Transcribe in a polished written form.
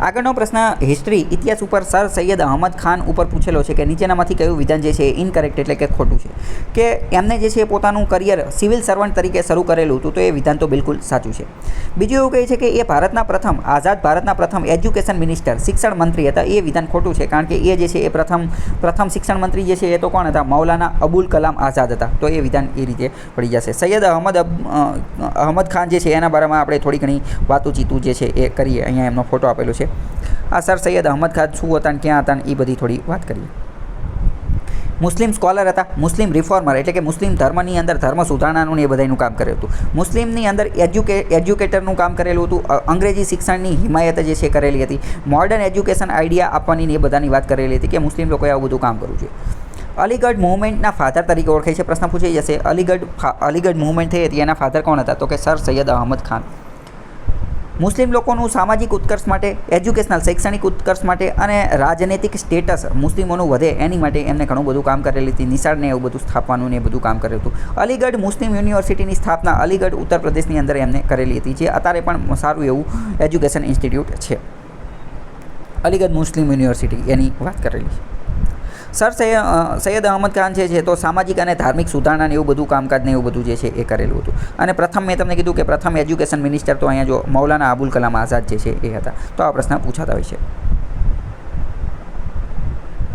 આગળનો પ્રશ્ન હિસ્ટ્રી ઇતિહાસ ઉપર સર સૈયદ અહમદ ખાન ઉપર પૂછેલો છે કે નીચેનામાંથી કયું વિધાન જે છે એ ઇનકરેક્ટ એટલે કે ખોટું છે, કે એમને જે છે પોતાનું કરિયર સિવિલ સર્વન્ટ તરીકે શરૂ કરેલું હતું, તો એ વિધાન તો બિલકુલ સાચું છે. બીજું એવું કહે છે કે એ ભારતના પ્રથમ ભારતના પ્રથમ એજ્યુકેશન મિનિસ્ટર શિક્ષણ મંત્રી હતા, એ વિધાન ખોટું છે, કારણ કે એ જે છે એ પ્રથમ શિક્ષણ મંત્રી જે છે એ તો કોણ હતા? મૌલાના અબુલ કલામ આઝાદ હતા. તો એ વિધાન એ રીતે પડી જશે. સૈયદ અહમદ ખાન જે છે એના બારામાં આપણે થોડી ઘણી વાતોચીતું જે છે એ કરીએ. અહીંયા એમનો ફોટો આપેલો છે. આ સર સૈયદ અહમદ ખાન શું હતા ને ક્યાં હતા ને એ બધી થોડી વાત કરીએ. મુસ્લિમ સ્કોલર હતા, મુસ્લિમ રિફોર્મર એટલે કે મુસ્લિમ ધર્મની અંદર ધર્મ સુધારણાનું ને એ બધાનું કામ કરેલું હતું. મુસ્લિમની અંદર એજ્યુકેટરનું કામ કરેલું હતું. અંગ્રેજી શિક્ષણની હિમાયત જે છે કરેલી હતી. મોડર્ન એજ્યુકેશન આઈડિયા આપવાની ને એ બધાની વાત કરેલી હતી કે મુસ્લિમ લોકોએ આવું બધું કામ કરવું જોઈએ. અલીગઢ મૂવમેન્ટના ફાધર તરીકે ઓળખાય છે. પ્રશ્ન પૂછાઈ જશે અલીગઢ મૂવમેન્ટ થઈ હતી એના ફાધર કોણ હતા? તો કે સર સૈયદ અહમદ ખાન. મુસ્લિમ લોકોનું સામાજિક ઉત્કર્ષ માટે, એજ્યુકેશનલ શૈક્ષણિક ઉત્કર્ષ માટે અને રાજનૈતિક સ્ટેટસ મુસ્લિમોનું વધે એની માટે એમને ઘણું બધું કામ કરેલી હતી. નિશાળને એવું બધું સ્થાપવાનું ને એ બધું કામ કરેલું હતું. અલીગઢ મુસ્લિમ યુનિવર્સિટીની સ્થાપના અલીગઢ ઉત્તર પ્રદેશની અંદર એમને કરેલી હતી, જે અત્યારે પણ સારું એવું એજ્યુકેશન ઇન્સ્ટિટ્યૂટ છે. અલીગઢ મુસ્લિમ યુનિવર્સિટી એની વાત કરેલી છે. સર સૈયદ અહમદ ખાન છે તો સામાજિક અને ધાર્મિક સુધારણાને એવું બધું કામકાજ ને એવું બધું જે છે એ કરેલું હતું. અને પ્રથમ મેં તમને કીધું કે પ્રથમ એજ્યુકેશન મિનિસ્ટર તો અહીંયા જો મૌલાના અબુલ કલામ આઝાદ જે છે એ હતા. તો આ પ્રશ્ન પૂછાતા હોય છે.